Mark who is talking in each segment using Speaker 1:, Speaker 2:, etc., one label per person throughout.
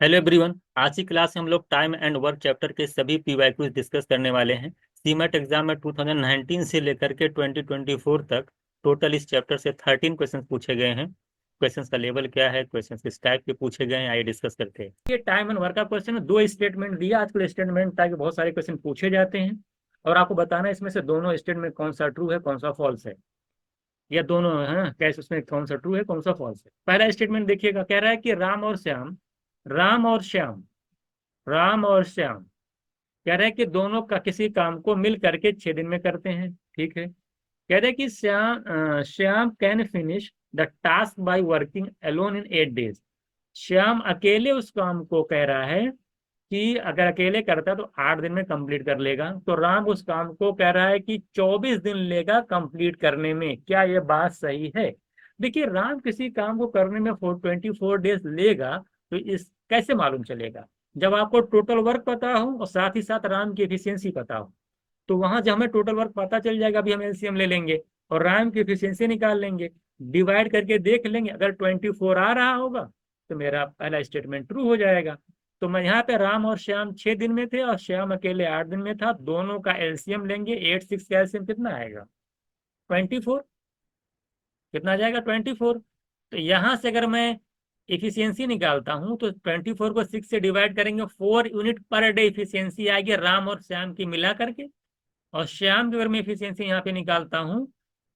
Speaker 1: Hello everyone. आज की class में हम लोग टाइम एंड वर्क चैप्टर के सभी पीवाईक्यूज डिस्कस करने वाले हैं। सीमेट एग्जाम में 2019 से लेकर के 2024 तक टोटल इस चैप्टर से 13 क्वेश्चंस पूछे गए हैं। क्वेश्चंस का लेवल क्या है, क्वेश्चंस किस टाइप के पूछे गए हैं, आइए डिस्कस करते हैं। ये टाइम एंड वर्क का क्वेश्चन है। दो स्टेटमेंट दिया आजकल स्टेटमेंट, ताकि बहुत सारे क्वेश्चन पूछे जाते हैं और आपको बताना है इसमें से दोनों स्टेटमेंट कौन सा ट्रू है कौन सा फॉल्स है, या दोनों है कैसे, उसमें कौन सा ट्रू है कौन सा फॉल्स है। पहला स्टेटमेंट देखिएगा, कह रहा है कि राम और श्याम कह रहे हैं कि दोनों का किसी काम को मिल करके 6 दिन में करते हैं। ठीक है। कह रहे हैं कि Shyam can finish the task by working alone in 8 days. Shyam अकेले उस काम को कह रहा है कि अगर अकेले करता तो 8 दिन में कंप्लीट कर लेगा। तो राम उस काम को कह रहा है कि 24 दिन लेगा कंप्लीट करने में। क्या ये बात सही है? देखिए, राम किसी काम को करने में 24 डेज लेगा, तो इस कैसे मालूम चलेगा? जब आपको टोटल वर्क पता हो और साथ ही साथ राम की एफिशिएंसी पता हो, तो वहां जब हमें टोटल वर्क पता चल जाएगा, अभी हम एलसीएम ले लेंगे और राम की एफिशिएंसी निकाल लेंगे, डिवाइड करके देख लेंगे। अगर 24 आ रहा होगा तो मेरा पहला स्टेटमेंट ट्रू हो जाएगा। तो मैं यहाँ पे राम और श्याम 6 दिन में थे और श्याम अकेले 8 दिन में था, दोनों का एलसीएम लेंगे। 8 6 का एलसीएम कितना आएगा? 24। कितना आ जाएगा? 24। तो यहाँ से अगर मैं इफिशियंसी निकालता हूँ तो 24 को 6 से डिवाइड करेंगे, 4 यूनिट पर डे इफिशियंसी आएगी राम और श्याम की मिला करके। और श्याम की अगर मैं इफिशियंसी यहाँ पे निकालता हूँ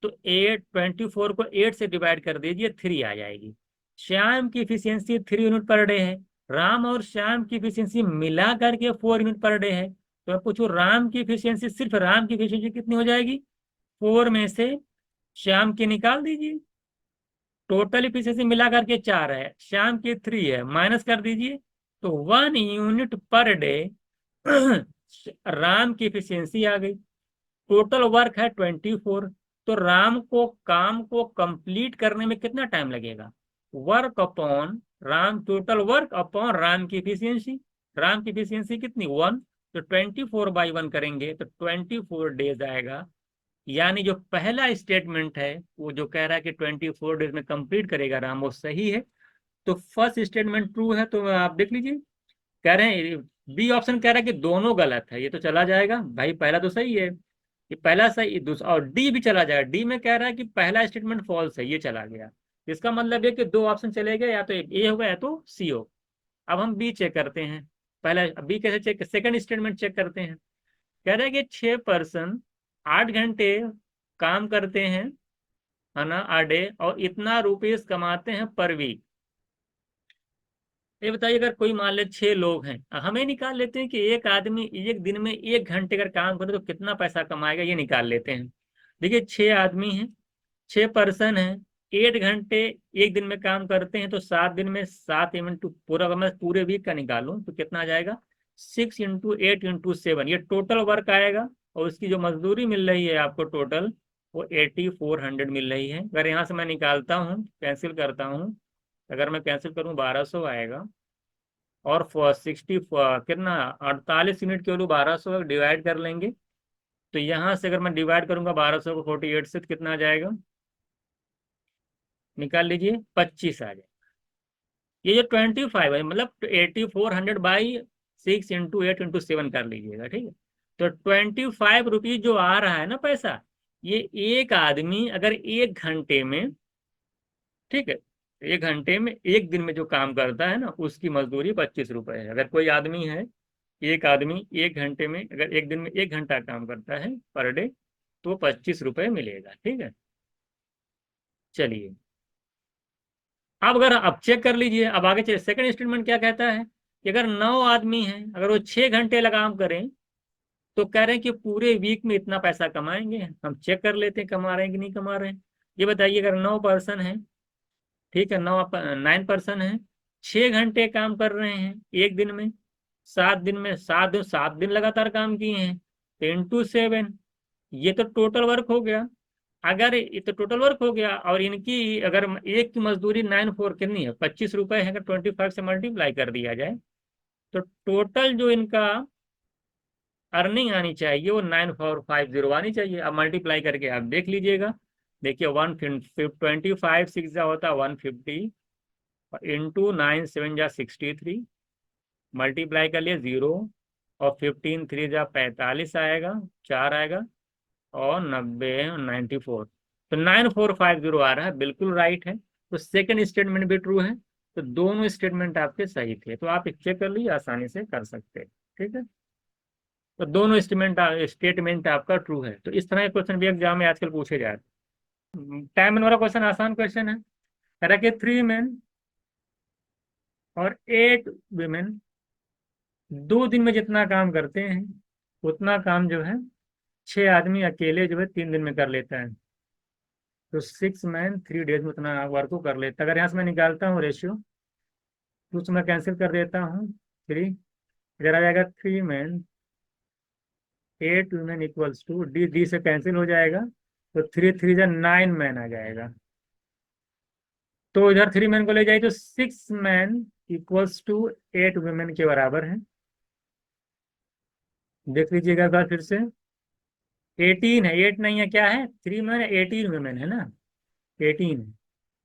Speaker 1: तो 24 को 8 से डिवाइड कर दीजिए, 3 आ जाएगी। श्याम की इफिशियंसी 3 यूनिट पर डे है, राम और श्याम की इफिशियंसी मिला करके 4 यूनिट पर डे है। तो मैं पूछूं राम की इफिशियंसी, सिर्फ राम की इफिशियंसी कितनी हो जाएगी? 4 में से श्याम की निकाल दीजिए। टोटल इफिशियंसी मिला करके 4 है, श्याम की 3 है, माइनस कर दीजिए तो 1 यूनिट पर डे राम की इफिशियंसी आ गई। टोटल वर्क है 24। तो राम को काम को कंप्लीट करने में कितना टाइम लगेगा? Work upon Ram, total work upon Ram की इफिशियंसी। राम की इफिशियंसी कितनी? 1। तो 24/1 करेंगे तो 24 डेज आएगा। यानी जो पहला स्टेटमेंट है वो जो कह रहा है कि 24 डेज में कंप्लीट करेगा राम, वो सही है। तो फर्स्ट स्टेटमेंट ट्रू है। तो आप देख लीजिए, कह रहे हैं बी ऑप्शन कह रहा है कि दोनों गलत है, ये तो चला जाएगा भाई, पहला तो सही है, ये पहला सही, दूसरा और डी भी चला जाएगा। डी में कह रहा है कि पहला स्टेटमेंट फॉल्स है, ये चला गया। इसका मतलब है कि दो ऑप्शन चले गए, या तो ए होगा या तो सी हो। अब हम बी चेक करते हैं। पहला बी कैसे चेक, सेकंड स्टेटमेंट चेक करते हैं। कह रहा है कि 6 पर्सन 8 घंटे काम करते हैं, है ना, आ डे, और इतना रुपीस कमाते हैं पर वीक। ये बताइए, अगर कोई मान ले 6 लोग हैं, हमें निकाल लेते हैं कि एक आदमी एक दिन में 1 घंटे अगर काम करे तो कितना पैसा कमाएगा, ये निकाल लेते हैं। देखिए, 6 आदमी हैं, 6 पर्सन हैं, 8 घंटे एक दिन में काम करते हैं, तो 7 दिन में 7 इंटू पूरा, अगर मैं पूरे वीक का निकालूं तो कितना आ जाएगा? 6 इंटू 8 इंटू 7, ये टोटल वर्क आएगा। और उसकी जो मजदूरी मिल रही है आपको टोटल, वो 8400 मिल रही है। अगर यहाँ से मैं निकालता हूँ, कैंसिल करता हूँ, अगर मैं कैंसिल करूँ 1200 आएगा। और 60 कितना, 48 यूनिट के 1200 डिवाइड कर लेंगे। तो यहाँ से अगर मैं डिवाइड करूंगा 1200 को 48 से, तो कितना आ जाएगा? निकाल लीजिए, 25 आ जाए। ये जो 25 है, मतलब 8400/6 इंटू 8 इंटू 7 कर लीजिएगा, ठीक है। तो 25 रुपीज जो आ रहा है ना पैसा, ये एक आदमी अगर 1 घंटे में, ठीक है, 1 घंटे में, एक दिन में जो काम करता है ना, उसकी मजदूरी 25 रुपए है। अगर कोई आदमी है, एक आदमी 1 घंटे में, अगर एक दिन में 1 घंटा काम करता है पर डे, तो 25 रुपए मिलेगा, ठीक है। चलिए, अब अगर अब चेक कर लीजिए, अब आगे चलिए, सेकंड स्टेटमेंट क्या कहता है कि अगर 9 आदमी हैं, अगर वो 6 घंटे लगाम करें, तो कह रहे हैं कि पूरे वीक में इतना पैसा कमाएंगे। हम चेक कर लेते हैं कमा रहे हैं कि नहीं कमा रहे हैं। ये बताइए, अगर 9 पर्सन है, ठीक है, 9 है, 6 घंटे काम कर रहे हैं एक दिन में, 7 दिन में, 7 दिन लगातार काम किए हैं, तो इंटू 7, ये तो टोटल वर्क हो गया। अगर ये तो टोटल वर्क हो गया, और इनकी अगर एक की मजदूरी 9 4 कितनी है? 25 रुपए है। अगर 25 से मल्टीप्लाई कर दिया जाए तो टोटल जो इनका अर्निंग आनी चाहिए वो 9450 आनी चाहिए। अब मल्टीप्लाई करके आप देख लीजिएगा। देखिए, 125 6 जा होता है 150, इंटू 9 7 जा 63, मल्टीप्लाई कर लिए 0, और 15 3 जा 45 आएगा, 4 आएगा, और 90 और 94, तो 9450 आ रहा है, बिल्कुल राइट है। तो सेकंड स्टेटमेंट भी ट्रू है, तो दोनों स्टेटमेंट आपके सही थे, तो आप चेक कर लीजिए, आसानी से कर सकते हैं। ठीक है, तो दोनों स्टेटमेंट आपका ट्रू है। तो इस तरह के क्वेश्चन भी एग्जाम में आजकल पूछे जाते हैं। टाइम वाला क्वेश्चन आसान क्वेश्चन है। कह रहा कि 3 मेन और 8 वुमेन 2 दिन में जितना काम करते हैं, उतना काम जो है 6 आदमी अकेले जो है 3 दिन में कर लेता है। तो 6 मैन 3 डेज में उतना वर्क को कर लेता है। अगर यहाँ से मैं निकालता हूँ रेशियो, तो उसमें कैंसिल कर देता हूँ 3, इधर आ जाएगा 3 man 8 women equals to D, D से कैंसिल हो जाएगा, तो 3 3 जा 9 मैन आ जाएगा। तो इधर 3 मैन को ले जाए तो 6 मैन इक्वल्स टू 8 वुमेन के बराबर है। देख लीजिएगा एक बार फिर से, 18 है, 8 नहीं है, क्या है, 3 मैन 18 वुमेन है ना, 18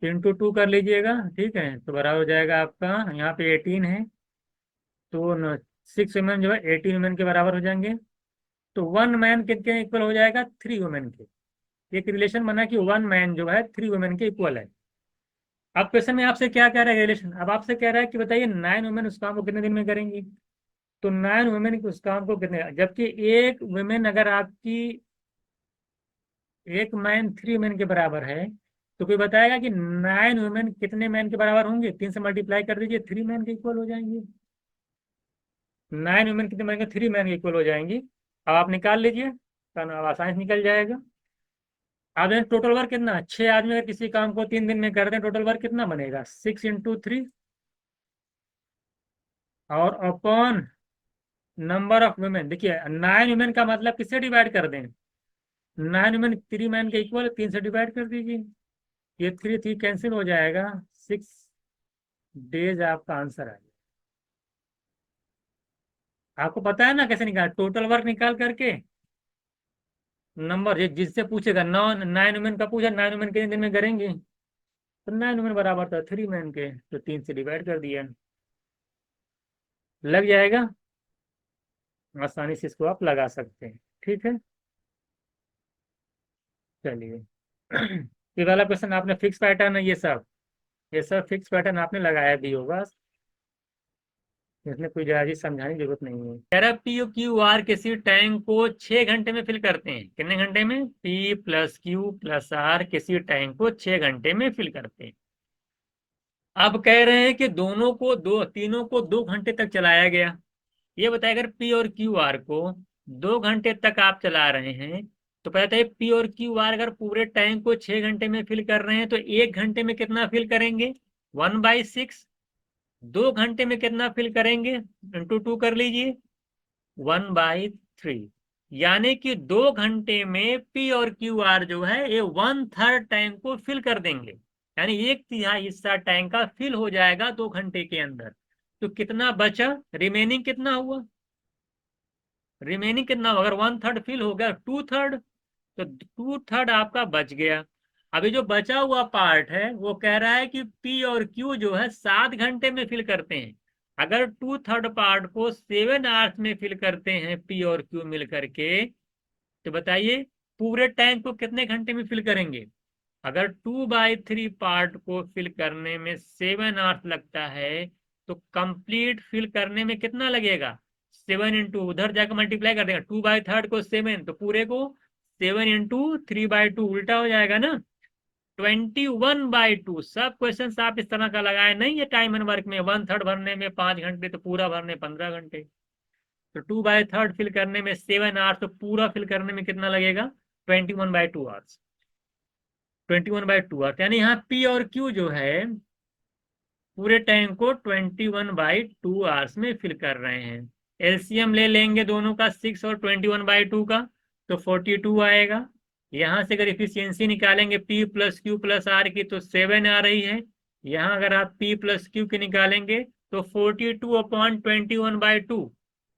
Speaker 1: इंटू 2 कर लीजिएगा, ठीक है, तो बराबर हो जाएगा आपका, यहाँ पे 18 है, तो 6 वुमेन जो है 18 वुमेन के बराबर हो जाएंगे। तो 1 मैन कितने इक्वल हो जाएगा, 3 वुमेन के। एक रिलेशन बना कि 1 मैन जो है 3 वुमेन के इक्वल है। अब क्वेश्चन में आपसे क्या कह रहा है रिलेशन, अब आपसे कह रहा है कि बताइए 9 वुमेन उस काम को कितने दिन में करेंगी। तो 9 वुमेन उस काम को कितने, जबकि एक वुमेन अगर आपकी 1 मैन 3 मैन के बराबर है, तो कोई बताएगा कि 9 वुमेन कितने मैन के बराबर होंगे, 3 से मल्टीप्लाई कर दीजिए, 3 मैन के इक्वल हो जाएंगे। 9 वुमेन कितने मैन के, 3 मैन के इक्वल हो जाएंगी। अब आप निकाल लीजिए, अब आसानी से निकल जाएगा। अब टोटल वर्क कितना, 6 आदमी अगर किसी काम को 3 दिन में करते हैं, टोटल वर्क कितना बनेगा, 6 × 3, और अपॉन नंबर ऑफ वुमेन। देखिए 9 वुमेन का मतलब किससे डिवाइड कर दें, 9 वुमेन 3 मैन के इक्वल, 3 से डिवाइड कर दीजिए, ये 3 3 कैंसिल हो जाएगा, 6 डेज आपका आंसर आएगा। आपको पता है ना कैसे निकाल, टोटल वर्क निकाल करके नंबर, जिससे पूछेगा 9 वुमेन का पूछा, 9 वुमेन कितने दिन में करेंगे, तो 9 वुमेन बराबर था 3 मैन के, तो 3 से डिवाइड कर दिया, लग जाएगा। आसानी से इसको आप लगा सकते हैं। ठीक है, चलिए। ये वाला क्वेश्चन आपने फिक्स पैटर्न है, ये सब फिक्स पैटर्न आपने लगाया भी होगा, इसमें कोई ज्यादा चीज समझाने की जरूरत नहीं है। कह रहा पी क्यू आर किसी टैंक को 6 घंटे में फिल करते हैं, कितने घंटे में, P plus Q plus R किसी टैंक को 6 घंटे में फिल करते हैं। अब कह रहे हैं कि तीनों को 2 घंटे तक चलाया गया। ये बताया, अगर पी और क्यू आर को 2 घंटे तक आप चला रहे हैं, तो पता है पी और क्यू आर अगर पूरे टैंक को 6 घंटे में फिल कर रहे हैं, तो 1 घंटे में कितना फिल करेंगे, 1/6। 2 घंटे में कितना फिल करेंगे, इंटू 2 कर लीजिए, 1/3। यानी कि 2 घंटे में पी और क्यू आर जो है ये 1/3 टैंक को फिल कर देंगे, यानी 1/3 हिस्सा टैंक का फिल हो जाएगा 2 घंटे के अंदर। तो कितना बचा, रिमेनिंग कितना हुआ, रिमेनिंग कितना हुआ, अगर 1/3 फिल हो गया, 2/3, तो 2/3 आपका बच गया। अभी जो बचा हुआ पार्ट है वो कह रहा है कि पी और क्यू जो है 7 घंटे में फिल करते हैं। अगर 2/3 पार्ट को 7 आवर्स में फिल करते हैं पी और क्यू मिल करके, तो बताइए पूरे टैंक को कितने घंटे में फिल करेंगे। अगर 2/3 पार्ट को फिल करने में 7 आवर्स लगता है, तो कंप्लीट फिल करने में कितना लगेगा, 7 उधर जाकर मल्टीप्लाई कर देगा, 2/3 को 7, तो पूरे को 7 × 3/2, उल्टा हो जाएगा ना, 21/2। सब क्वेश्चन आप इस तरह का लगाए नहीं है टाइम एंड वर्क में, 1/3 भरने में 5 घंटे, तो पूरा भरने 15 घंटे। तो 2/3 फिल करने में 7 आवर्स, तो पूरा फिल करने में कितना लगेगा, 21/2 आवर्स। 21/2 आवर्स, यानी यहाँ पी और क्यू जो है पूरे टैंक को 21/2 आवर्स में फिल कर रहे हैं। एलसीएम ले लेंगे दोनों का, 6 और 21/2 का, तो 42 आएगा। यहां से अगर इफिशियंसी निकालेंगे P plus Q plus R की, तो 7 आ रही है। यहाँ अगर आप पी प्लस क्यू की निकालेंगे, तो 42/21/2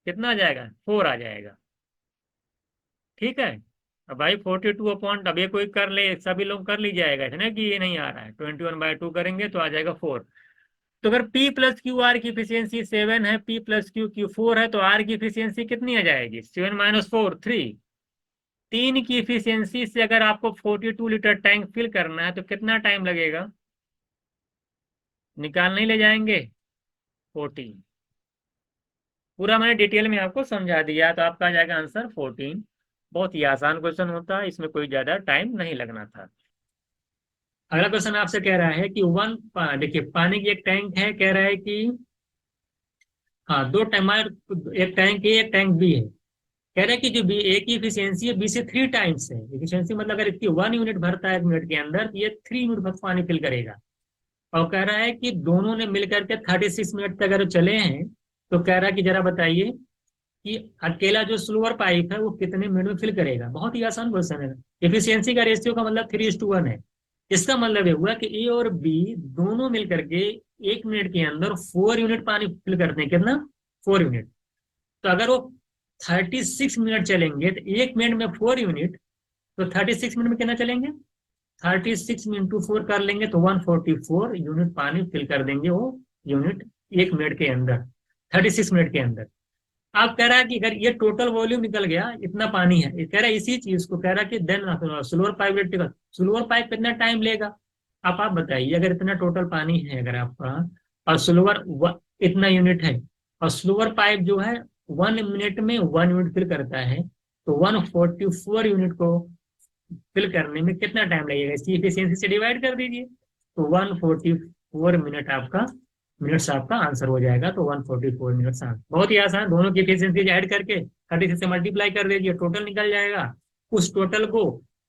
Speaker 1: कितना आ जाएगा, 4 आ जाएगा। ठीक है, अब भाई 42 अब ये कोई कर ले, सभी लोग कर ली जाएगा, है ना, कि ये नहीं आ रहा है, 21/2 करेंगे तो आ जाएगा 4। तो अगर P प्लस क्यू आर की इफिशियंसी 7 है, P प्लस क्यू क्यू 4 है, तो R की इफिशियंसी कितनी आ जाएगी? 7 माइनस 4 3। 3 की इफिशियंसी से अगर आपको 42 लीटर टैंक फिल करना है तो कितना टाइम लगेगा? निकाल नहीं ले जाएंगे? 14। पूरा मैंने डिटेल में आपको समझा दिया, तो आपका आ जाएगा आंसर 14। बहुत ही आसान क्वेश्चन होता है, इसमें कोई ज्यादा टाइम नहीं लगना था। अगला क्वेश्चन आपसे कह रहा है कि देखिए पानी की एक टैंक है, कह रहा है कि हाँ दो टैंक, एक टैंक ए एक टैंक बी है। कह रहा है कि जो बी ए की इफिशियंसी है बी से 3 टाइम्स है। इफिशियंसी मतलब अगर इसकी 1 यूनिट भरता है 1 मिनट के अंदर, तो ये 3 यूनिट भर पानी फिल करेगा। और कह रहा है कि दोनों ने मिलकर के 36 मिनट तक अगर चले हैं, तो कह रहा है कि जरा बताइए कि अकेला जो स्लोअर पाइप है वो कितने मिनट में फिल करेगा। बहुत ही आसान क्वेश्चन है। इफिशियंसी का रेशियो का मतलब 3:1 है। इसका मतलब ये हुआ कि ए और बी दोनों मिलकर के 1 मिनट के अंदर 4 यूनिट पानी फिल करते हैं। कितना? 4 यूनिट। तो अगर वो 36 मिनट चलेंगे तो 1 मिनट में 4 यूनिट, तो 36 मिनट में कितना चलेंगे? 36 इंटू 4 कर लेंगे तो 144 यूनिट पानी फिल कर देंगे वो यूनिट 1 मिनट के अंदर, 36 मिनट के अंदर। आप कह रहा है कि अगर ये टोटल वॉल्यूम निकल गया, इतना पानी है, कह रहा है इसी चीज को कह रहा है कि then slower pipe electrical, slower pipe कितना टाइम लेगा? आप बताइए, अगर इतना टोटल पानी है अगर आपका, और स्लोअर इतना यूनिट है, और स्लोअर पाइप जो है 1 मिनट में 1 यूनिट फिल करता है, तो 144 यूनिट को फिल करने में कितना टाइम लगेगा? इसकी इफिशियंसी से डिवाइड कर दीजिए, तो 144 मिनट्स आपका आंसर हो जाएगा। तो 144 मिनट्स आंसर। बहुत ही आसान, दोनों की इफिशियंसी ऐड करके 36 से मल्टीप्लाई कर दीजिए, टोटल निकल जाएगा। उस टोटल को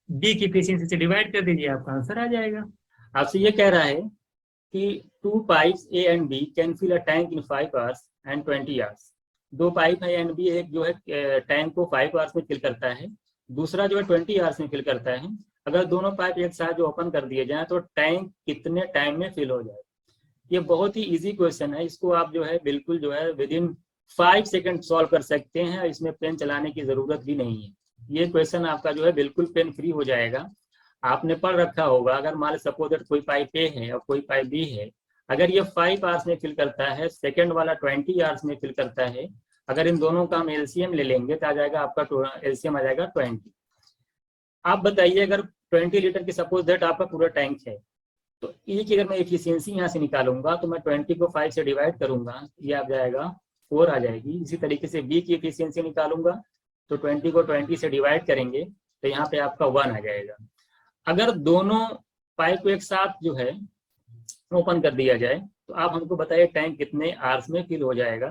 Speaker 1: डी की इफिशियंसी से डिवाइड कर दीजिए, आपका आंसर आ जाएगा। आपसे ये कह रहा है कि 2 pipes A and B can fill a tank in 5 hours and 20 hours. 2 pipe है एंड बी, एक जो है टैंक को 5 आवर्स में फिल करता है, दूसरा जो है 20 आवर्स में फिल करता है। अगर दोनों पाइप एक साथ जो ओपन कर दिए जाए तो टैंक कितने टाइम में फिल हो जाए? ये बहुत ही इजी क्वेश्चन है, इसको आप जो है बिल्कुल जो है विद इन 5 सेकंड सॉल्व कर सकते हैं, इसमें पेन चलाने की जरूरत भी नहीं है। ये क्वेश्चन आपका जो है बिल्कुल पेन फ्री हो जाएगा। आपने पढ़ रखा होगा, अगर मान सपोज दैट कोई पाइप ए है और कोई पाइप बी है, अगर ये 5 आवर्स में फिल करता है, सेकंड वाला 20 आवर्स में फिल करता है, अगर इन दोनों का हम एलसीएम ले लेंगे तो आ जाएगा आपका एलसीएम आ जाएगा 20। आप बताइए, अगर 20 लीटर की सपोज दैट आपका पूरा टैंक है, तो ए की अगर मैं एफिशिएंसी यहाँ से निकालूंगा तो मैं 20 को 5 से डिवाइड करूंगा, ये आ जाएगा 4 आ जाएगी। इसी तरीके से बी की एफिशिएंसी निकालूंगा तो 20 को 20 से डिवाइड करेंगे तो यहाँ पे आपका 1 आ जाएगा। अगर दोनों पाइप को एक साथ जो है ओपन कर दिया जाए, तो आप हमको बताइए टैंक कितने आवर्स में फिल हो जाएगा?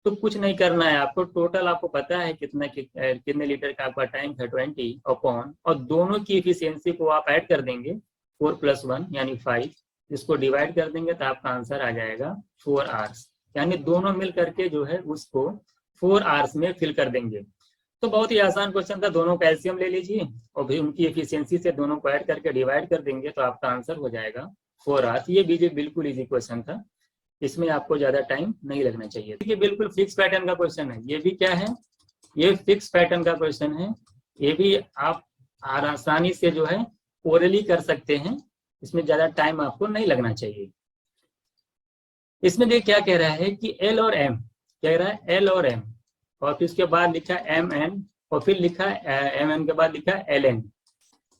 Speaker 1: तो कुछ नहीं करना है आपको, टोटल आपको पता है कितने लीटर का आपका टैंक है, 20 अपॉन, और दोनों की एफिशिएंसी को आप ऐड कर देंगे 4 + 1 यानी 5, इसको डिवाइड कर देंगे तो आपका आंसर आ जाएगा 4 आवर्स। यानी दोनों मिल करके जो है उसको 4 आवर्स में फिल कर देंगे। तो बहुत ही आसान क्वेश्चन था, दोनों का एलसीएम ले लीजिए और फिर उनकी एफिशिएंसी से दोनों को ऐड करके डिवाइड कर देंगे तो आपका आंसर हो जाएगा 4 आवर्स। ये भी बिल्कुल इजी क्वेश्चन था, इसमें आपको ज्यादा टाइम नहीं लगना चाहिए। ये बिल्कुल फिक्स पैटर्न का क्वेश्चन है, ये भी क्या है, ये फिक्स पैटर्न का क्वेश्चन है। ये भी आप आसानी से जो है ओरली कर सकते हैं, इसमें ज्यादा टाइम आपको नहीं लगना चाहिए। इसमें देखिए क्या कह रहा है कि एल और एम, कह रहा है एल और एम, और फिर उसके बाद लिखा एम एन, और फिर लिखा एम एन के बाद लिखा एल एन।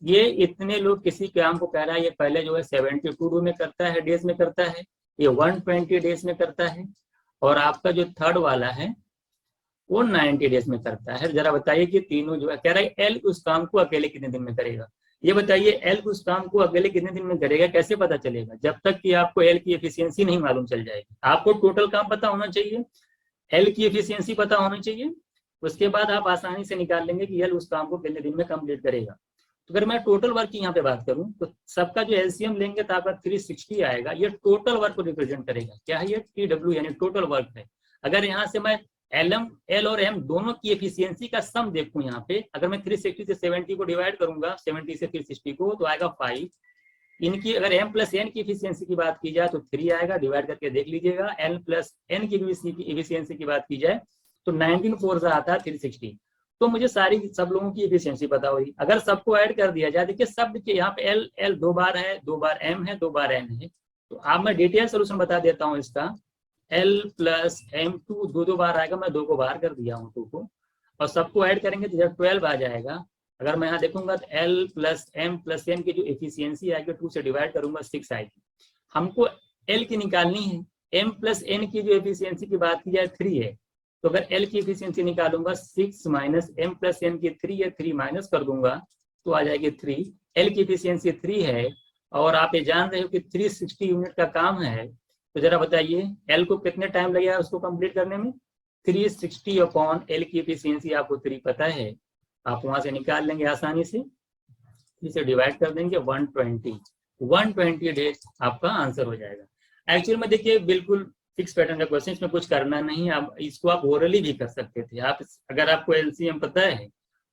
Speaker 1: ये इतने लोग किसी काम को कह रहा है, ये पहले जो है 72 में करता है, डेज में करता है, ये 120 डेज में करता है, और आपका जो थर्ड वाला है वो 90 डेज में करता है। जरा बताइए कि तीनों जो है, कह रहा है एल उस काम को अकेले कितने दिन में करेगा? ये बताइए एल उस काम को अकेले कितने दिन में करेगा, कैसे पता चलेगा? जब तक कि आपको एल की एफिशिएंसी नहीं मालूम चल जाएगी। आपको टोटल काम पता होना चाहिए, एल की एफिशिएंसी पता होनी चाहिए, उसके बाद आप आसानी से निकाल लेंगे कि एल उस काम को कितने दिन में कंप्लीट करेगा। तो अगर मैं टोटल वर्क की यहाँ पे बात करूं तो सबका जो एलसीएम लेंगे तो आपका 360 आएगा। ये टोटल वर्क को रिप्रेजेंट करेगा। क्या है ये? TW यानी टोटल वर्क है। अगर यहाँ से मैं एल और एम दोनों की एफिशिएंसी का सम देखूं, यहाँ पे अगर मैं 360 से 70 को डिवाइड करूंगा, 70 से 360 को, तो आएगा 5। इनकी अगर m + n की एफिशिएंसी की बात की जाए तो 3 आएगा, डिवाइड करके देख लीजिएगा। n + n की एफिशिएंसी की बात की जाए तो 19 4 से आता है 360। तो मुझे सब लोगों की एफिशिएंसी पता हुई। अगर सबको ऐड कर दिया जाए, देखिए सब यहाँ पे एल 2 बार है, 2 बार m है, 2 बार n है, तो अब मैं डिटेल सोल्यूशन बता देता हूँ इसका। L प्लस M2 दो बार आएगा, मैं 2 को बाहर कर दिया हूँ 2 को, और सबको ऐड करेंगे तो जब 12 आ जाएगा। अगर मैं यहाँ देखूंगा तो L प्लस M की जो एफिशिएंसी आएगी 2 से डिवाइड करूंगा 6 आएगी। हमको L की निकालनी है। M प्लस N की जो एफिशिएंसी की बात की जाए 3 है, तो अगर L की एफिशिएंसी निकालूंगा 6 माइनस M प्लस N की 3 है, 3 माइनस कर दूंगा तो आ जाएगी 3। L की एफिशिएंसी 3 है और आप ये जान रहे हो कि 360 यूनिट का काम है, तो जरा बताइए L को कितने टाइम लगेगा उसको कंप्लीट करने में। 360 अपॉन L की एफिशिएंसी आपको 3 पता है, आप वहां से निकाल लेंगे आसानी से, 3 से डिवाइड कर देंगे 120 डेज आपका आंसर हो जाएगा। एक्चुअल में देखिए बिल्कुल फिक्स पैटर्न का क्वेश्चन, इसमें कुछ करना नहीं, आप इसको आप ओरली भी कर सकते थे। आप अगर आपको एलसीएम पता है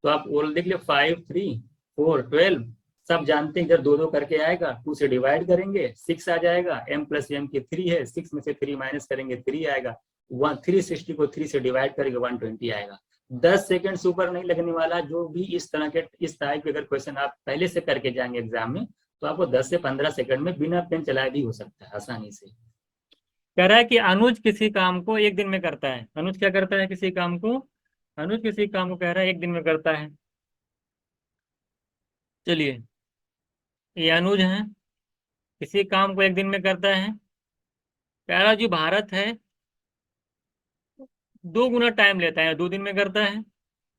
Speaker 1: तो आप ओरल देख ले, 5 3 4 12 सब जानते हैं, इधर 2 करके आएगा, 2 से डिवाइड करेंगे 6 आ जाएगा। M प्लस M की 3 है, 6 में से 3 माइनस करेंगे 3 आएगा। 360 को 3 से डिवाइड करेंगे 120 आएगा। 10 सेकंड से ऊपर नहीं लगने वाला। जो भी इस तरह के अगर क्वेश्चन आप पहले से करके जाएंगे एग्जाम में तो आपको 10 से 15 सेकंड में बिना पेन चलाए भी हो सकता है आसानी से। कह रहा है कि अनुज किसी काम को एक दिन में करता है। अनुज क्या करता है किसी काम को, अनुज किसी काम को कह रहा है एक दिन में करता है। चलिए, ये अनुज है, किसी काम को एक दिन में करता है। कह रहा जी भारत है 2 गुना टाइम लेता है, 2 दिन में करता है।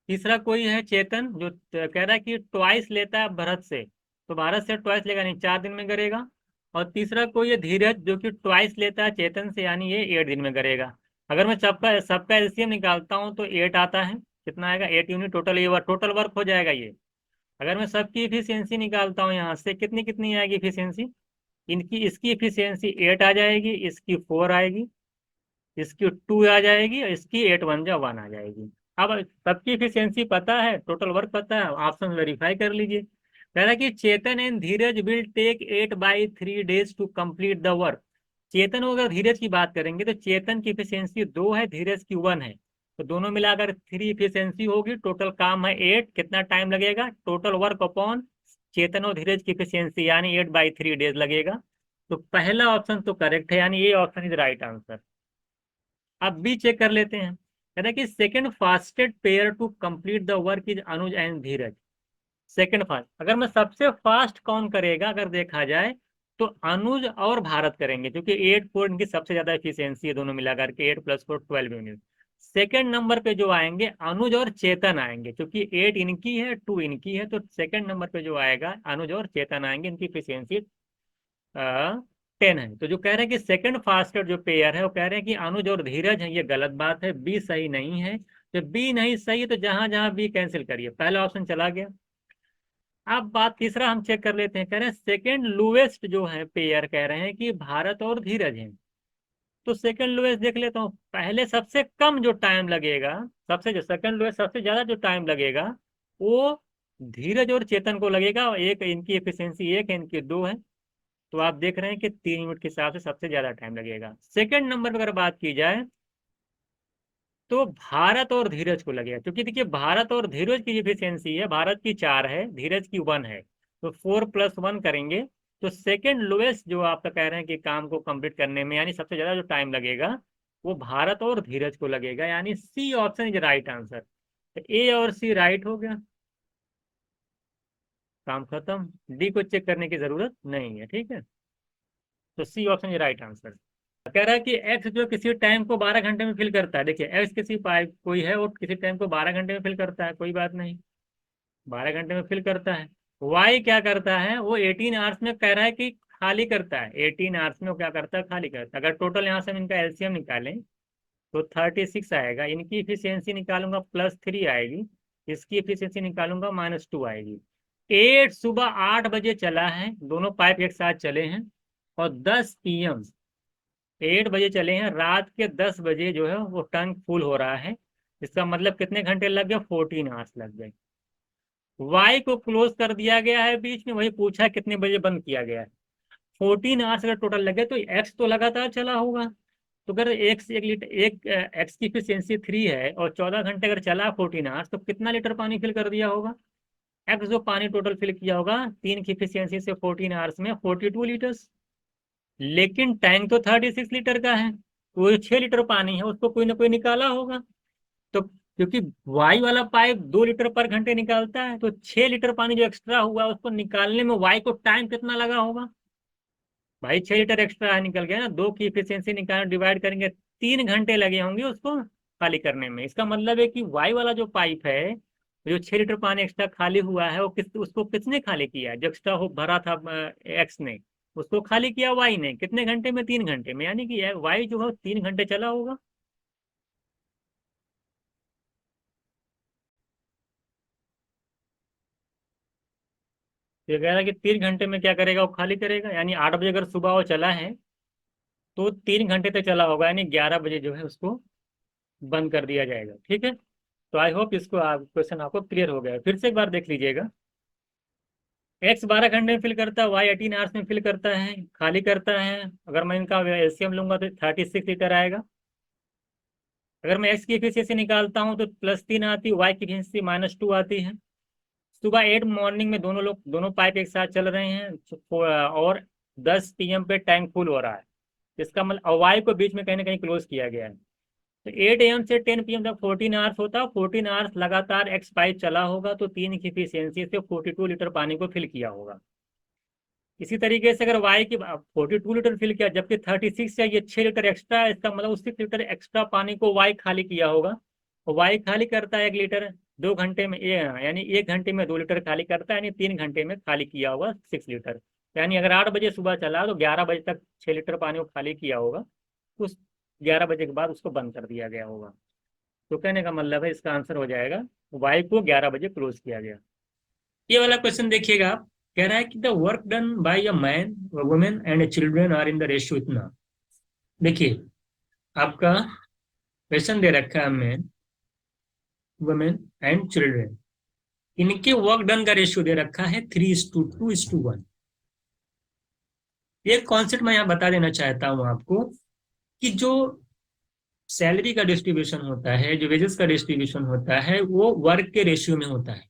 Speaker 1: तीसरा कोई है चेतन जो कह रहा है कि ट्वाइस लेता है भारत से, तो भारत से ट्वाइस लेगा नहीं, 4 दिन में करेगा। और तीसरा कोई है धीरज जो कि ट्वाइस लेता है चेतन से, यानी ये 8 दिन में करेगा। अगर मैं सबका सबका एलसीएम निकालता हूँ तो 8 आता है। कितना आएगा, 8 यूनिट टोटल, ये टोटल वर्क हो जाएगा ये। अगर मैं सबकी इफिशियंसी निकालता हूँ यहाँ से, कितनी कितनी आएगी इफिशियंसी, इनकी इसकी इफिशियंसी 8 आ जाएगी, इसकी 4 आएगी, इसकी 2 आ जाएगी, और इसकी 8 1 जा 1 आ जाएगी। अब सबकी इफिशियंसी पता है, टोटल वर्क पता है, ऑप्शन वेरीफाई कर लीजिए। कह रहा है कि Chetan and Dheeraj will take 8/3 days to complete the work. Chetan और अगर धीरज की बात करेंगे तो चेतन की इफिशियंसी 2 है, धीरज की 1 है, तो दोनों मिलाकर 3 इफिशियंसी होगी। टोटल काम है 8, कितना टाइम लगेगा, टोटल वर्क अपॉन चेतन और धीरज की इफिशियंसी, यानी 8/3 डेज लगेगा। तो पहला ऑप्शन तो करेक्ट है, यानी ये ऑप्शन इज राइट आंसर। अब बी चेक कर लेते हैं। कहता है कि second fastest pair to complete the work is Anuj and Dheeraj. Second fast, अगर मैं सबसे फास्ट कौन करेगा अगर देखा जाए तो अनुज और भारत करेंगे, क्योंकि 8 4 इनकी सबसे ज्यादा एफिशिएंसी है, दोनों मिलाकर के 8 + 4 12 यूनिट। सेकंड नंबर पे जो आएंगे अनुज और चेतन आएंगे, क्योंकि 8 इनकी है 2 इनकी है, तो सेकंड नंबर पे जो आएगा अनुज और चेतन आएंगे, इनकी एफिशिएंसी 10 है। तो जो कह रहे हैं कि सेकंड फास्टेस्ट जो पेयर है वो कह रहे हैं कि अनुज और धीरज है, ये गलत बात है, बी सही नहीं है। तो बी नहीं सही है तो जहां जहां बी कैंसिल करिए, पहला ऑप्शन चला गया। अब बात तीसरा हम चेक कर लेते हैं। कह रहे हैं सेकंड लोएस्ट जो है पेयर, कह रहे हैं कि भारत और धीरज हैं। तो सेकंड लोएस्ट देख लेता हूँ, पहले सबसे कम जो टाइम लगेगा, सबसे जो सेकंड लोएस्ट सबसे ज्यादा जो टाइम लगेगा वो धीरज और चेतन को लगेगा, और एक इनकी एफिशिएंसी 1 है, इनकी 2 है। तो आप देख रहे हैं कि 3 यूनिट के हिसाब से सबसे ज्यादा टाइम लगेगा। सेकंड नंबर पर अगर बात की जाए तो भारत और धीरज को लगेगा, क्योंकि देखिए भारत और धीरज की एफिशिएंसी है, भारत की 4 है, धीरज की 1 है, तो 4 + 1 करेंगे। तो सेकंड लोएस्ट जो आपका कह रहे हैं कि काम को कंप्लीट करने में, यानी सबसे ज्यादा जो टाइम लगेगा वो भारत और धीरज को लगेगा, यानी C option is right answer. तो ए और सी राइट हो गया, काम खत्म। डी को चेक करने की जरूरत नहीं है, ठीक है। तो C option is right answer. कह रहा है कि एक्स जो किसी टाइम को 12 घंटे में फिल करता है, देखिए एक्स किसी कोई है और किसी टाइम को 12 घंटे में फिल करता है, कोई बात नहीं, 12 घंटे में फिल करता है। वाई क्या करता है, वो 18 आवर्स में कह रहा है कि खाली करता है, 18 आवर्स में वो क्या करता है, खाली करता है। अगर टोटल यहाँ से हम इनका एलसीएम निकालें तो 36 आएगा, इनकी इफिशियंसी निकालूंगा +3 आएगी, इसकी इफिशियंसी निकालूंगा -2 आएगी। 8 सुबह 8 बजे चला है, दोनों पाइप एक साथ चले हैं, और 10 PM 8 बजे चले हैं, रात के 10 बजे जो है वो टैंक फुल हो रहा है। इसका मतलब कितने घंटे लग गए, 14 आवर्स लग गए। वाई को क्लोज कर दिया गया है बीच में, वही पूछा कितने बजे बंद किया गया है। 14 आवर्स अगर टोटल लगे तो एक्स तो लगातार चला होगा। तो अगर एक्स 1 लीटर, एक एक्स की इफिशियंसी 3 है और 14 घंटे अगर चला 14 आवर्स, तो कितना लीटर पानी फिल कर दिया होगा। एक्स जो पानी टोटल फिल किया होगा 3 की इफिशियंसी से 14 आवर्स में 42 लीटर्स। लेकिन टैंक तो 36 लीटर का है, वो 6 लीटर पानी है, उसको कोई ना कोई निकाला होगा। तो क्योंकि वाई वाला पाइप 2 लीटर पर घंटे निकालता है, तो 6 लीटर पानी जो एक्स्ट्रा हुआ उसको निकालने में वाई को टाइम कितना लगा होगा? भाई 6 लीटर एक्स्ट्रा निकल गया ना, दो की इफिशियंसी निकाल डिवाइड करेंगे, 3 घंटे लगे होंगे उसको खाली करने में। इसका मतलब है कि वाई वाला जो पाइप है, जो 6 लीटर पानी एक्स्ट्रा खाली हुआ है, वो उसको किसने खाली किया है? जो एक्स्ट्रा हो भरा था एक्स ने, उसको खाली किया वाई ने। कितने घंटे में? 3 घंटे में। यानी कि वाई जो है 3 घंटे चला होगा। तो ये कह रहा है कि 3 घंटे में क्या करेगा? वो खाली करेगा। यानी 8 बजे अगर सुबह वो चला है तो 3 घंटे तक चला होगा, यानी 11 बजे जो है उसको बंद कर दिया जाएगा। ठीक है। तो आई होप इसको आप क्वेश्चन आपको क्लियर हो गया। फिर से एक बार देख लीजिएगा। एक्स 12 घंटे में फिल करता है, वाई 18 आवर्स में फिल करता है, खाली करता है। अगर मैं इनका एलसीएम लूंगा तो 36 लीटर आएगा। अगर मैं एक्स की एफिशिएंसी निकालता हूँ तो +3 आती है, वाई की एफिशिएंसी -2 आती है। सुबह 8 मॉर्निंग में दोनों पाइप एक साथ चल रहे हैं, और 10 PM पे टैंक फुल हो रहा है। इसका मतलब, और वाई को बीच में कहीं ना कहीं क्लोज किया गया है। तो 8 AM से 10 PM तक 14 आवर्स होता है। 14 आवर्स लगातार एक्स पाइप चला होगा, तो 3 की एफिशिएंसी से 42 लीटर पानी को फिल किया होगा। इसी तरीके से अगर वाई की 42 लीटर फिल किया, जबकि 36 है, ये 6 लीटर एक्स्ट्रा है, इसका मतलब 6 लीटर एक्स्ट्रा पानी को वाई खाली किया होगा। और वाई खाली करता है 1 लीटर 2 घंटे में, यानी 1 घंटे में 2 लीटर खाली करता है, यानी 3 घंटे में खाली किया होगा 6 लीटर। यानी अगर 8 बजे सुबह चला तो 11 बजे तक 6 लीटर पानी को खाली किया होगा। उस 11 बजे के बाद उसको बंद कर दिया गया होगा। तो कहने का मतलब है इसका आंसर हो जाएगा, वाई को 11 बजे क्लोज किया गया। ये वाला क्वेश्चन देखिएगा आप। कह रहा है कि the work done by a man, women and children are in the ratio इतना। देखिए, आपका क्वेश्चन दे रखा है मैन, वुमेन एंड चिल्ड्रन, इनके वर्क डन का रेशियो दे रखा है 3:2:1। एक कॉन्सेप्ट मैं यहाँ बता देना चाहता हूँ आपको, कि जो सैलरी का डिस्ट्रीब्यूशन होता है, जो वेजेस का डिस्ट्रीब्यूशन होता है, वो वर्क के रेशियो में होता है।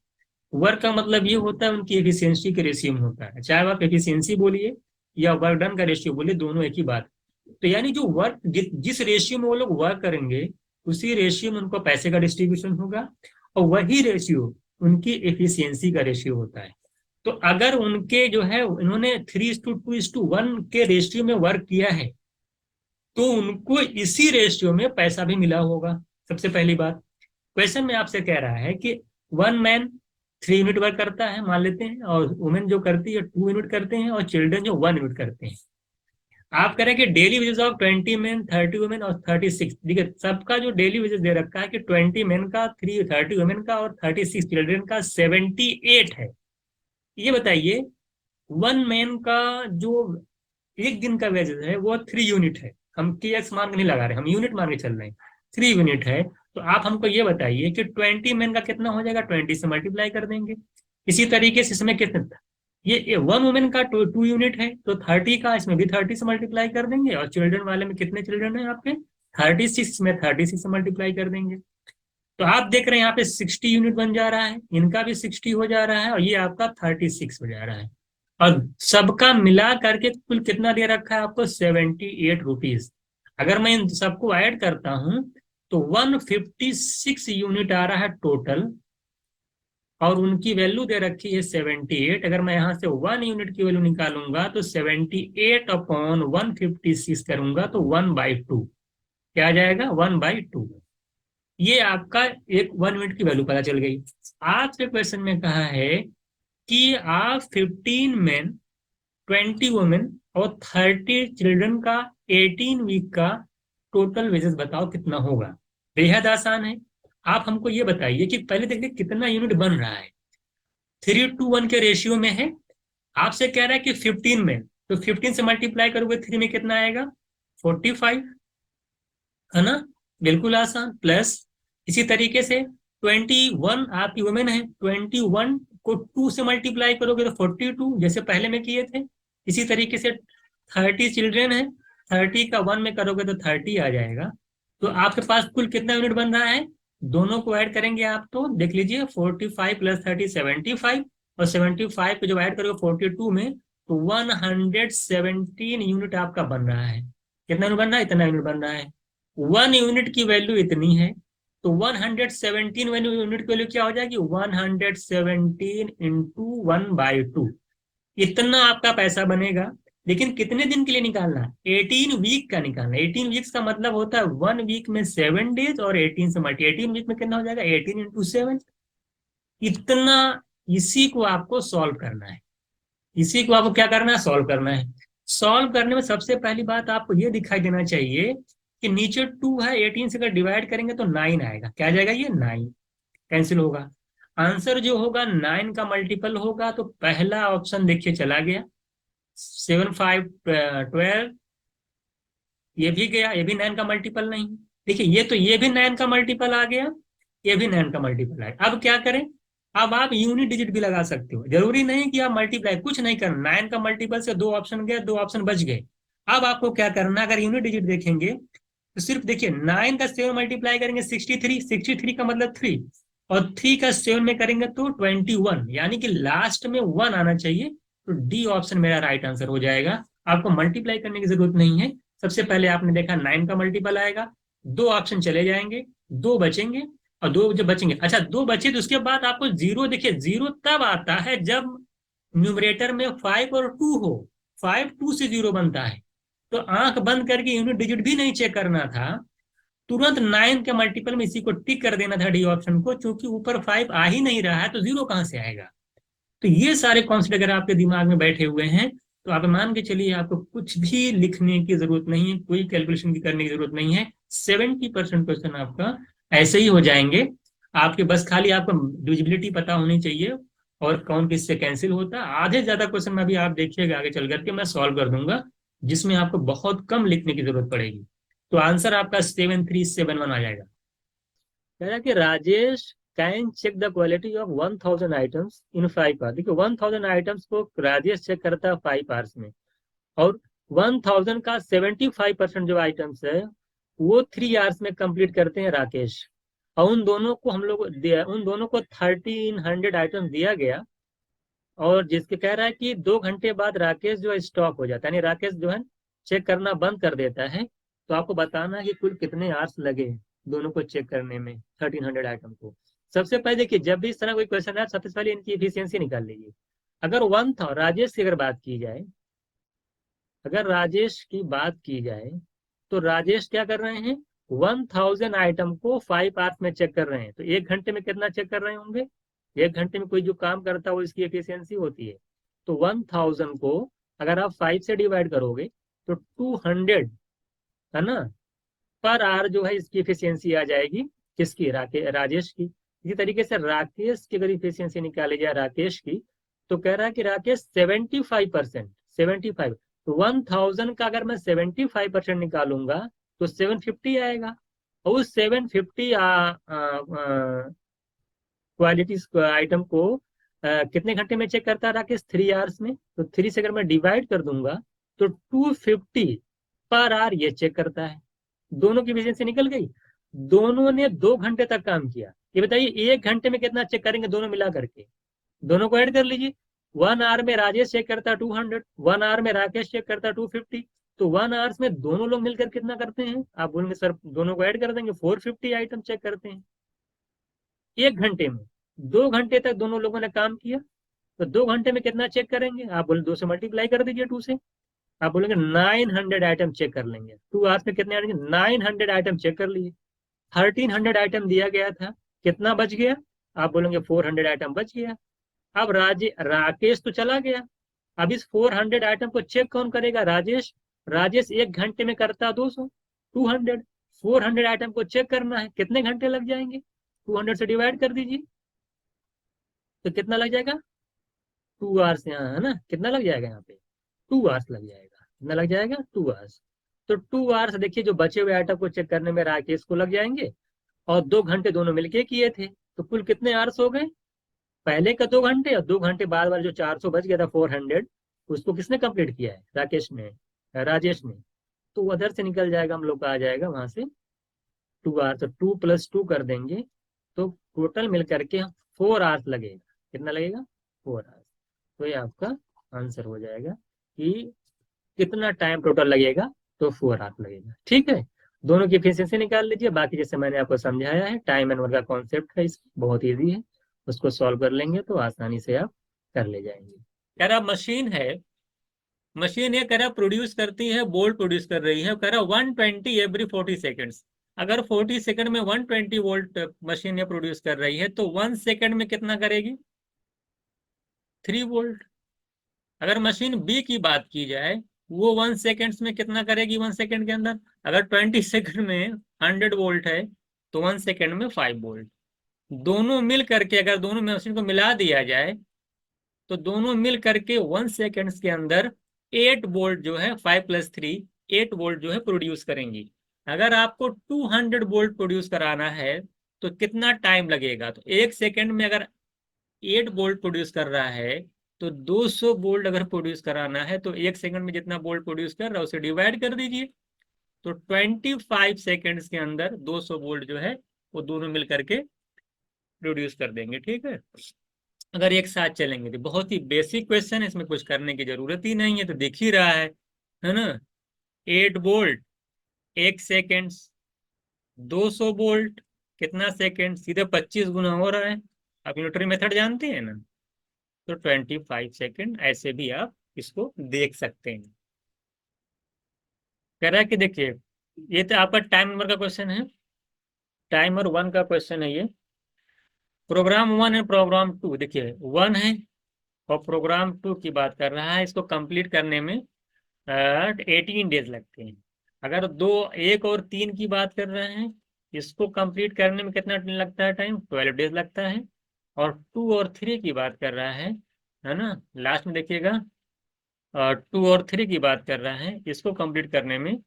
Speaker 1: वर्क का मतलब ये होता है उनकी एफिशिएंसी के रेशियो में होता है। चाहे आप एफिशिएंसी बोलिए या वर्क डन का रेशियो बोलिए, दोनों एक ही बात। तो यानी जो वर्क जिस रेशियो में वो लोग वर्क करेंगे, उसी रेशियो में उनको पैसे का डिस्ट्रीब्यूशन होगा, और वही रेशियो उनकी एफिशिएंसी का रेशियो होता है। तो अगर उनके जो है उन्होंने 3:2:1 के रेशियो में वर्क किया है, तो उनको इसी रेशियो में पैसा भी मिला होगा। सबसे पहली बात, क्वेश्चन में आपसे कह रहा है कि वन मैन 3 यूनिट वर्क करता है मान लेते हैं, और वुमेन जो करती है 2 यूनिट करते हैं, और चिल्ड्रन जो 1 यूनिट करते हैं। आप कह रहे हैं कि daily wages of 20 man, 30 women और 36। देखिए, सबका जो डेली वेजेस दे रखा है कि 20 मैन का, 30 वुमेन का और 36 चिल्ड्रन का 78 है। ये बताइए, 1 मैन का जो एक दिन का वेजेस है वो 3 यूनिट है। हम के एक्स मान के नहीं लगा रहे, हम यूनिट मान के चल रहे हैं। 3 यूनिट है। तो आप हमको ये बताइए कि 20 मैन का कितना हो जाएगा, 20 से मल्टीप्लाई कर देंगे। इसी तरीके से इसमें कितना था, ये 1 वुमेन का 2 यूनिट है, तो 30 का इसमें भी 30 से मल्टीप्लाई कर देंगे। और चिल्ड्रन वाले में कितने चिल्ड्रन है आपके, 36 में 36 से मल्टीप्लाई कर देंगे। तो आप देख रहे हैं यहाँ पे 60 यूनिट बन जा रहा है, इनका भी 60 हो जा रहा है, और ये आपका 36 हो जा रहा है। और सबका मिला करके कुल कितना दे रखा है आपको, 78 रुपीज। अगर मैं इन सबको ऐड करता हूं तो 156 यूनिट आ रहा है टोटल, और उनकी वैल्यू दे रखी है 78। अगर मैं यहां से 1 यूनिट की वैल्यू निकालूंगा तो 78/156 करूंगा तो 1/2। क्या आ जाएगा, 1/2। ये आपका एक 1 यूनिट की वैल्यू पता चल गई। आपसे क्वेश्चन में कहा है कि आप 15 मैन, 20 वुमेन और 30 चिल्ड्रन का 18 वीक का टोटल वेजेस बताओ कितना होगा। बेहद आसान है। आप हमको ये बताइए कि पहले देखिए कितना यूनिट बन रहा है। 3:1 के रेशियो में है। आपसे कह रहा है कि 15 में, तो 15 से मल्टीप्लाई करोगे 3 में कितना आएगा, 45, है ना। बिल्कुल आसान। प्लस इसी तरीके से 21 आपकी वुमेन है, 21 को 2 से मल्टीप्लाई करोगे तो 42, जैसे पहले में किए थे। इसी तरीके से 30 चिल्ड्रेन है, 30 का 1 में करोगे तो 30 आ जाएगा। तो आपके पास कुल कितना यूनिट बन रहा है, दोनों को ऐड करेंगे आप तो देख लीजिए, 45 + 30 75, और 75 को जब ऐड करोगे 42 में तो 117 यूनिट आपका बन रहा है। कितना यूनिट बन रहा है? इतना यूनिट बन रहा है। 1 यूनिट की वैल्यू इतनी है, तो 117 वैल्यू, यूनिट की वैल्यू क्या हो जाएगी? 117 इंटू 1/2, इतना आपका पैसा बनेगा। लेकिन कितने दिन के लिए निकालना है? 18 वीक का निकालना है। 18 वीक्स का मतलब होता है 1 वीक में 7 डेज, और 18 से मल्टी 18 वीक में कितना हो जाएगा? 18 इंटू 7, इतना। इसी को आपको सॉल्व करना है। इसी को आपको क्या करना है? सॉल्व करना है। सॉल्व करने में सबसे पहली बात आपको ये दिखाई देना चाहिए कि नीचे 2 है, 18 से अगर डिवाइड करेंगे तो 9 आएगा। क्या जाएगा? ये 9 कैंसिल होगा। आंसर जो होगा 9 का मल्टीपल होगा, तो पहला ऑप्शन देखिए चला गया। 7, 5, 12, ये भी गया, ये भी 9 का मल्टीपल नहीं। देखिए ये तो, ये भी 9 का मल्टीपल आ गया, ये भी 9 का मल्टीपल आ गया। अब क्या करें? अब आप यूनिट डिजिट भी लगा सकते हो, जरूरी नहीं कि आप मल्टीप्लाई, कुछ नहीं करना। 9 का मल्टीपल से 2 ऑप्शन गए, 2 ऑप्शन बच गए। अब आपको क्या करना, अगर यूनिट डिजिट देखेंगे तो सिर्फ देखिए 9 का 7 मल्टीप्लाई करेंगे 63, 63 का मतलब 3, और 3 का 7 में करेंगे तो 21, यानी कि लास्ट में 1 आना चाहिए। तो डी ऑप्शन मेरा राइट आंसर हो जाएगा। आपको मल्टीप्लाई करने की जरूरत नहीं है। सबसे पहले आपने देखा 9 का मल्टीपल आएगा, 2 ऑप्शन चले जाएंगे, 2 बचेंगे, और 2 जो बचेंगे, अच्छा 2 बचे तो उसके बाद आपको जीरो, देखिए जीरो तब आता है जब न्यूमरेटर में 5 और 2 हो। 5 2 से जीरो बनता है। तो आंख बंद करके यूनिट डिजिट भी नहीं चेक करना था, तुरंत 9 के मल्टीपल में इसी को टिक कर देना था, डी ऑप्शन को, क्योंकि ऊपर 5 आ ही नहीं रहा है तो जीरो कहां से आएगा। तो ये सारे कॉन्सेप्ट अगर आपके दिमाग में बैठे हुए हैं, तो आप मान के चलिए आपको कुछ भी लिखने की जरूरत नहीं है, कोई कैलकुलेशन की करने की जरूरत नहीं है। 70% क्वेश्चन आपका ऐसे ही हो जाएंगे। आपके बस खाली आपको डिविजिबिलिटी पता होनी चाहिए, और कौन किससे कैंसिल होता है। आधे ज्यादा क्वेश्चन में भी आप देखिएगा आगे चल करके मैं सॉल्व कर दूंगा, जिसमें आपको बहुत कम लिखने की जरूरत पड़ेगी। तो आंसर आपका 7371 आ जाएगा। कह रहा है कि Rajesh can check the quality of 1000 items in 5 hours. देखिए 1000 आइटम्स को राजेश चेक करता है 5 आवर्स में, और 1000 का 75% जो आइटम्स है वो 3 आवर्स में कंप्लीट करते हैं राकेश। और उन दोनों को हम लोग उन दोनों को 1300 आइटम दिया गया, और जिसके कह रहा है कि 2 घंटे बाद राकेश जो है स्टॉप हो जाता है, यानी राकेश जो है चेक करना बंद कर देता है। तो आपको बताना है कि कुल कितने आवर्स लगे दोनों को चेक करने में, 1300 आइटम को। सबसे पहले देखिए, जब भी इस तरह कोई क्वेश्चन है सबसे पहले इनकी एफिशिएंसी निकाल लीजिए। अगर वन था, राजेश की अगर बात की जाए, अगर राजेश की बात की जाए, तो राजेश क्या कर रहे हैं? 1000 आइटम को 5 आवर्स में चेक कर रहे हैं। तो 1 घंटे में कितना चेक कर रहे होंगे? 1 घंटे में कोई जो काम करता है वो इसकी एफिशिएंसी होती है। तो 1000 को अगर आप 5 से डिवाइड करोगे तो 200, है ना, पर आवर जो है इसकी एफिशिएंसी आ जाएगी। किसकी? राजेश की। इसी तरीके से राकेश की अगर इफिशियंसी निकाली जाए राकेश की, तो कह रहा है कि राकेश 75%, 75, तो 1000 का अगर मैं 75% निकालूंगा तो 750 आएगा। और उस 750 क्वालिटी आइटम को कितने घंटे में चेक करता है राकेश? 3 आवर्स में। तो 3 से अगर मैं डिवाइड कर दूंगा तो 250 पर आवर ये चेक करता है। दोनों की एफिशिएंसी निकल गई। दोनों ने 2 घंटे तक काम किया। ये बताइए 1 घंटे में कितना चेक करेंगे दोनों मिला करके? दोनों को ऐड कर लीजिए। 1 आवर में राजेश चेक करता है 200, 1 आवर में राकेश चेक करता है 250। तो 1 आवर्स में दोनों लोग मिलकर कितना करते हैं? आप बोलेंगे सर दोनों को ऐड कर देंगे, 450 आइटम चेक करते हैं 1 घंटे में। 2 घंटे तक दोनों लोगों ने काम किया, तो 2 घंटे में कितना चेक करेंगे? आप बोले 2 से मल्टीप्लाई कर दीजिए, 2 से। आप बोलेंगे 900 आइटम चेक कर लेंगे। 2 आवर्स में कितने आएंगे? 900 आइटम चेक कर लिए। 1300 आइटम दिया गया था, कितना बच गया? आप बोलेंगे 400 आइटम बच गया। अब राकेश तो चला गया। अब इस 400 आइटम को चेक कौन करेगा? राजेश। राजेश 1 घंटे में करता 200, 200। 400 आइटम को चेक करना है, कितने घंटे लग जाएंगे? 200 से डिवाइड कर दीजिए, तो कितना लग जाएगा? 2 आवर्स यहाँ, है ना, कितना लग जाएगा यहाँ पे? 2 आवर्स लग जाएगा। कितना लग जाएगा? 2 आवर्स। तो 2 आवर्स देखिए जो बचे हुए आइटम को चेक करने में राकेश को लग जाएंगे, और 2 घंटे दोनों मिलके किए थे। तो कुल कितने आवर्स हो गए? पहले का 2 घंटे, और 2 घंटे बाद वाला जो 400 बच गया था 400, उसको किसने कंप्लीट किया है? राकेश ने, राजेश ने। तो वो अदर से निकल जाएगा, हम लोग का आ जाएगा वहां से 2 आवर्स। तो 2 + 2 कर देंगे, तो टोटल मिल करके 4 आवर्स लगेगा। कितना लगेगा? 4 आवर्स। तो ये आपका आंसर हो जाएगा कि कितना टाइम टोटल लगेगा, तो 4 आवर लगेगा। ठीक है, दोनों की एफिशिएंसी निकाल लीजिए। बाकी जैसे मैंने आपको समझाया है, टाइम एंड वर्क का कॉन्सेप्ट है, इस बहुत इजी है, उसको सॉल्व कर लेंगे तो आसानी से आप कर ले जाएंगे। कह रहा मशीन है, मशीन ये कह रहा प्रोड्यूस करती है, वोल्ट प्रोड्यूस कर रही है, कह रहा 120 एवरी 40 सेकेंड्स। अगर 40 सेकेंड में 120 वोल्ट मशीन ये प्रोड्यूस कर रही है, तो 1 सेकेंड में कितना करेगी? 3 वोल्ट। अगर मशीन बी की बात की जाए, वो 1 सेकेंड्स में कितना करेगी? 1 सेकेंड के अंदर। अगर 20 सेकेंड में 100 वोल्ट है, तो 1 सेकेंड में 5 वोल्ट। दोनों मिल करके, अगर दोनों मशीन को मिला दिया जाए, तो दोनों मिल करके 1 सेकेंड्स के अंदर 8 वोल्ट जो है, 5 + 3, 8 वोल्ट जो है प्रोड्यूस करेंगी। अगर आपको 200 वोल्ट प्रोड्यूस कराना है, तो कितना टाइम लगेगा? तो 1 सेकेंड में अगर 8 वोल्ट प्रोड्यूस कर रहा है, तो 200 वोल्ट अगर प्रोड्यूस कराना है, तो 1 सेकेंड में जितना वोल्ट प्रोड्यूस कर रहा है उसे डिवाइड कर दीजिए। तो 25 सेकेंड्स के अंदर 200 वोल्ट जो है वो दोनों मिल करके प्रोड्यूस कर देंगे। ठीक है, अगर एक साथ चलेंगे तो बहुत ही बेसिक क्वेश्चन है, इसमें कुछ करने की जरूरत ही नहीं है, तो दिख ही रहा है ना। 8 वोल्ट 1 सेकेंड, 200 वोल्ट कितना सेकेंड? सीधे 25 गुना हो रहा है। आप यूनिटरी मेथड जानते हैं ना, तो 25 सेकेंड ऐसे भी आप इसको देख सकते हैं। कह रहा है कि देखिए, ये तो आपका टाइम नंबर का क्वेश्चन है, टाइमर 1 का क्वेश्चन है ये। प्रोग्राम 1 है, प्रोग्राम 2, देखिए 1 है और प्रोग्राम 2 की बात कर रहा है। इसको कंप्लीट करने में 18 डेज लगते हैं। अगर 1 और 3 की बात कर रहे हैं, इसको कंप्लीट करने में कितना लगता है? टाइम 12 डेज लगता है। और 2 और 3 की बात कर रहा है ना, लास्ट में देखिएगा, 2 और 3 की बात कर रहा है, इसको कंप्लीट करने में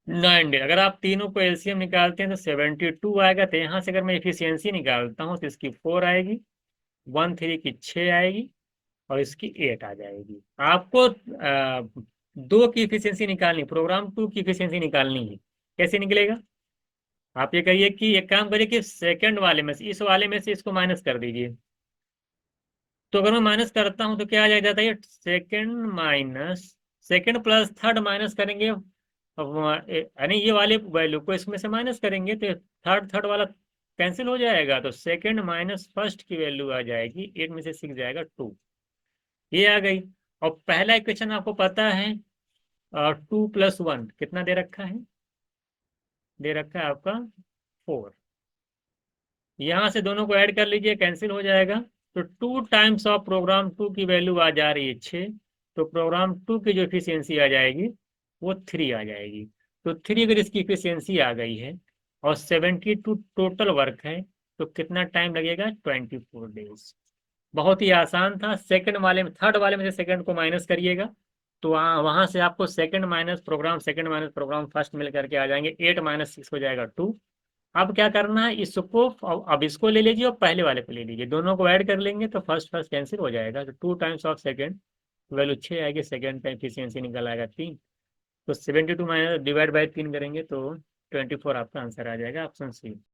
Speaker 1: 9 डेज। अगर आप तीनों को एलसीएम निकालते हैं तो 72 आएगा। तो यहाँ से अगर मैं इफिशियंसी निकालता हूँ, तो इसकी 4 आएगी, 1 3 की 6 आएगी, और इसकी 8 आ जाएगी। आपको 2 की इफिशियंसी निकालनी, प्रोग्राम 2 की इफिशियंसी निकालनी है। कैसे निकलेगा? आप ये करिए कि एक काम करिए कि सेकंड वाले में से, इस वाले में से इसको माइनस कर दीजिए। तो अगर मैं माइनस करता हूं तो क्या आ जाता है? Second minus second plus third minus करेंगे, यानी ये वाले वैल्यू को इसमें से माइनस करेंगे, तो थर्ड थर्ड वाला कैंसिल हो जाएगा। तो सेकंड माइनस फर्स्ट की वैल्यू आ जाएगी, 8 में से 6 जाएगा 2, ये आ गई। और पहला इक्वेशन आपको पता है, 2 + 1 कितना दे रखा है? दे रखा है आपका 4। यहां से दोनों को ऐड कर लीजिए, कैंसिल हो जाएगा। तो 2 टाइम्स ऑफ प्रोग्राम 2 की वैल्यू आ जा रही है 6, तो प्रोग्राम 2 की जो इफिशियंसी आ जाएगी वो 3 आ जाएगी। तो 3 अगर इसकी इफिशियंसी आ गई है और 72 टोटल वर्क है, तो कितना टाइम लगेगा? 24 डेज। बहुत ही आसान था। सेकंड वाले में, थर्ड वाले में से सेकंड को माइनस करिएगा, तो वहां से आपको सेकंड माइनस प्रोग्राम फर्स्ट मिल करके आ जाएंगे। 8 - 6 हो जाएगा 2। अब क्या करना है, इसको अब इसको ले लीजिए और पहले वाले को ले लीजिए, दोनों को ऐड कर लेंगे तो फर्स्ट फर्स्ट कैंसिल हो जाएगा। तो 2 टाइम्स ऑफ सेकंड, वैल्यू 6 आएगी, सेकंड का एफिशिएंसी निकल आएगा 3। तो 72 माइनस डिवाइड बाई 3 करेंगे तो 24 आपका आंसर आ जाएगा, ऑप्शन सी।